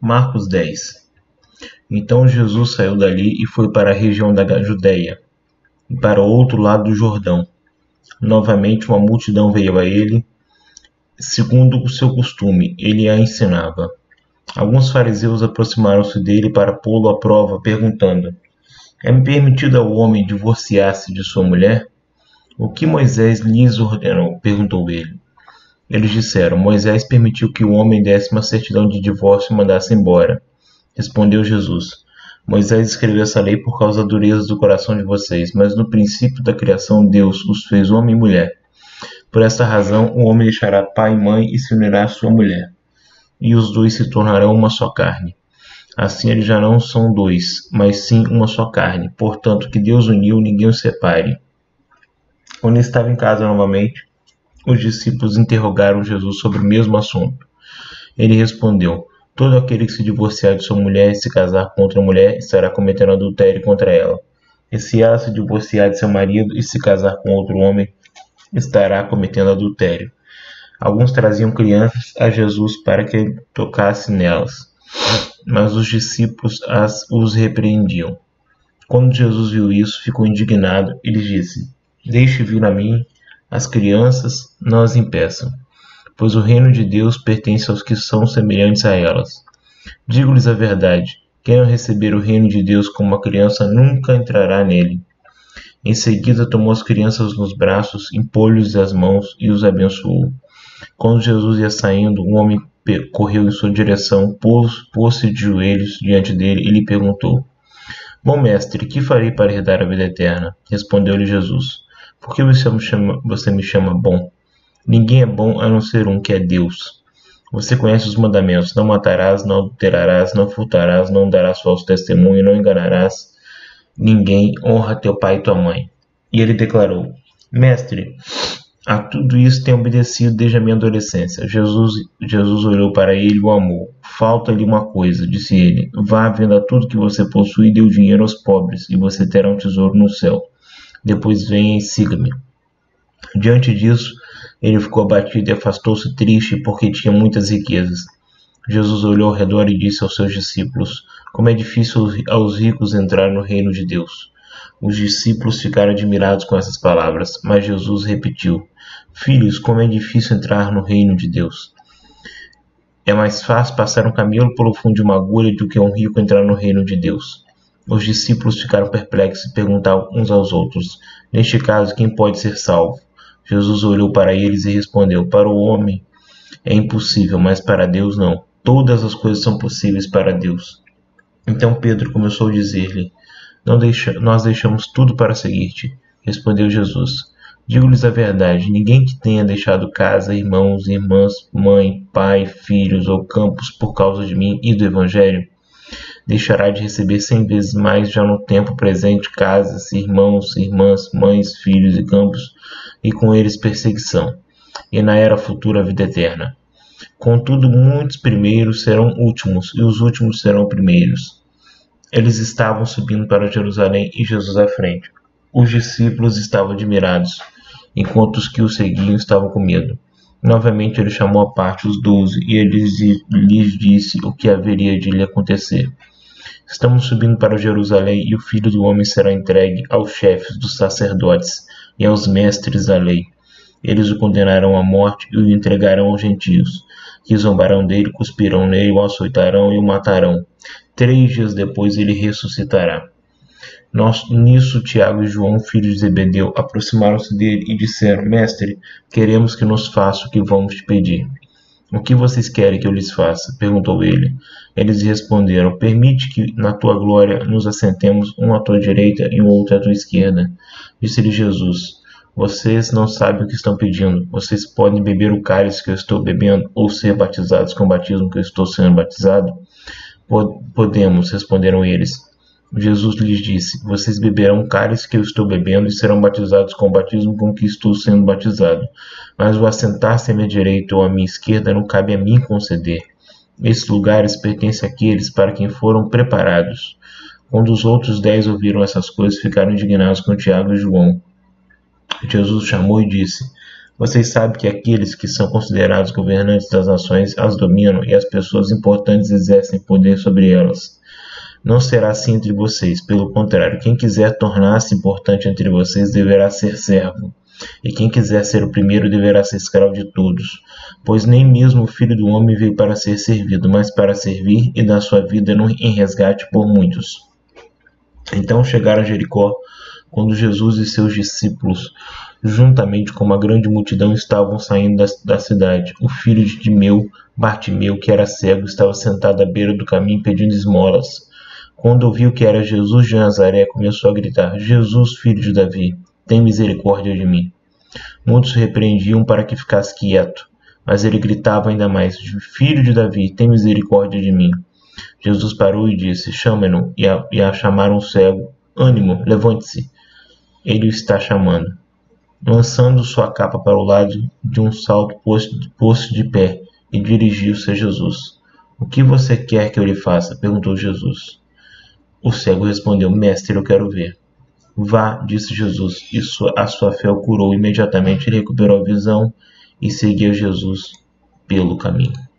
Marcos 10. Então Jesus saiu dali e foi para a região da Judéia, e para o outro lado do Jordão. Novamente uma multidão veio a ele, segundo o seu costume, ele a ensinava. Alguns fariseus aproximaram-se dele para pô-lo à prova, perguntando: É-me permitido ao homem divorciar-se de sua mulher? O que Moisés lhes ordenou? Perguntou ele. Eles disseram: Moisés permitiu que o homem desse uma certidão de divórcio e mandasse embora. Respondeu Jesus: Moisés escreveu essa lei por causa da dureza do coração de vocês, mas no princípio da criação Deus os fez homem e mulher. Por esta razão, o homem deixará pai e mãe e se unirá à sua mulher, e os dois se tornarão uma só carne. Assim eles já não são dois, mas sim uma só carne. Portanto, que Deus uniu, ninguém os separe. Quando ele estava em casa novamente, os discípulos interrogaram Jesus sobre o mesmo assunto. Ele respondeu: Todo aquele que se divorciar de sua mulher e se casar com outra mulher estará cometendo adultério contra ela. E se ela se divorciar de seu marido e se casar com outro homem, estará cometendo adultério. Alguns traziam crianças a Jesus para que ele tocasse nelas, mas os discípulos os repreendiam. Quando Jesus viu isso, ficou indignado e lhes disse: Deixe vir a mim as crianças, não as impeçam, pois o reino de Deus pertence aos que são semelhantes a elas. Digo-lhes a verdade: quem não receber o reino de Deus como uma criança nunca entrará nele. Em seguida tomou as crianças nos braços, impôs-lhes as mãos e os abençoou. Quando Jesus ia saindo, um homem correu em sua direção, pôs-se de joelhos diante dele e lhe perguntou: Bom mestre, que farei para herdar a vida eterna? Respondeu-lhe Jesus: Por que você me chama bom? Ninguém é bom a não ser um, que é Deus. Você conhece os mandamentos: não matarás, não adulterarás, não furtarás, não darás falso testemunho, não enganarás ninguém, honra teu pai e tua mãe. E ele declarou: Mestre, a tudo isso tenho obedecido desde a minha adolescência. Jesus olhou para ele e o amou. Falta-lhe uma coisa, disse ele: Vá, venda tudo que você possui e dê o dinheiro aos pobres, e você terá um tesouro no céu. Depois venha e siga-me. Diante disso, ele ficou abatido e afastou-se triste, porque tinha muitas riquezas. Jesus olhou ao redor e disse aos seus discípulos: Como é difícil aos ricos entrar no reino de Deus. Os discípulos ficaram admirados com essas palavras, mas Jesus repetiu: Filhos, como é difícil entrar no reino de Deus. É mais fácil passar um camelo pelo fundo de uma agulha do que um rico entrar no reino de Deus. Os discípulos ficaram perplexos e perguntaram uns aos outros: Neste caso, quem pode ser salvo? Jesus olhou para eles e respondeu: Para o homem é impossível, mas para Deus não. Todas as coisas são possíveis para Deus. Então Pedro começou a dizer-lhe: Nós deixamos tudo para seguir-te. Respondeu Jesus: Digo-lhes a verdade, ninguém que tenha deixado casa, irmãos, irmãs, mãe, pai, filhos ou campos por causa de mim e do Evangelho, deixará de receber 100 vezes mais já no tempo presente casas, irmãos, irmãs, mães, filhos e campos, e com eles perseguição, e na era futura a vida eterna. Contudo, muitos primeiros serão últimos, e os últimos serão primeiros. Eles estavam subindo para Jerusalém e Jesus à frente. Os discípulos estavam admirados, enquanto os que o seguiam estavam com medo. Novamente ele chamou à parte os 12 e ele lhes disse o que haveria de lhe acontecer. Estamos subindo para Jerusalém e o Filho do Homem será entregue aos chefes dos sacerdotes e aos mestres da lei. Eles o condenarão à morte e o entregarão aos gentios, que zombarão dele, cuspirão nele, o açoitarão e o matarão. 3 dias depois ele ressuscitará. Nisso Tiago e João, filhos de Zebedeu, aproximaram-se dele e disseram: Mestre, queremos que nos faça o que vamos te pedir. O que vocês querem que eu lhes faça? Perguntou ele. Eles responderam: Permite que na tua glória nos assentemos, um à tua direita e o outro à tua esquerda. Disse-lhe Jesus: Vocês não sabem o que estão pedindo. Vocês podem beber o cálice que eu estou bebendo ou ser batizados com o batismo que eu estou sendo batizado? Podemos, responderam eles. Jesus lhes disse: Vocês beberão o cálice que eu estou bebendo e serão batizados com o batismo com que estou sendo batizado. Mas o assentar-se à minha direita ou à minha esquerda não cabe a mim conceder. Esses lugares pertencem àqueles para quem foram preparados. Quando os outros 10 ouviram essas coisas, ficaram indignados com Tiago e João. Jesus chamou e disse: Vocês sabem que aqueles que são considerados governantes das nações as dominam e as pessoas importantes exercem poder sobre elas. Não será assim entre vocês. Pelo contrário, quem quiser tornar-se importante entre vocês deverá ser servo. E quem quiser ser o primeiro deverá ser escravo de todos. Pois nem mesmo o Filho do Homem veio para ser servido, mas para servir e dar sua vida em resgate por muitos. Então chegaram a Jericó, quando Jesus e seus discípulos, juntamente com uma grande multidão, estavam saindo da cidade. O filho de Timeu, Bartimeu, que era cego, estava sentado à beira do caminho pedindo esmolas. Quando ouviu que era Jesus de Nazaré, começou a gritar: Jesus, filho de Davi, tem misericórdia de mim. Muitos o repreendiam para que ficasse quieto, mas ele gritava ainda mais: Filho de Davi, tem misericórdia de mim. Jesus parou e disse: Chame-no. E a chamaram o cego: Ânimo, levante-se, ele o está chamando. Lançando sua capa para o lado, de um salto pôs-se de pé e dirigiu-se a Jesus. O que você quer que eu lhe faça? Perguntou Jesus. O cego respondeu: Mestre, eu quero ver. Vá, disse Jesus, e a sua fé o curou. Imediatamente ele recuperou a visão e seguia Jesus pelo caminho.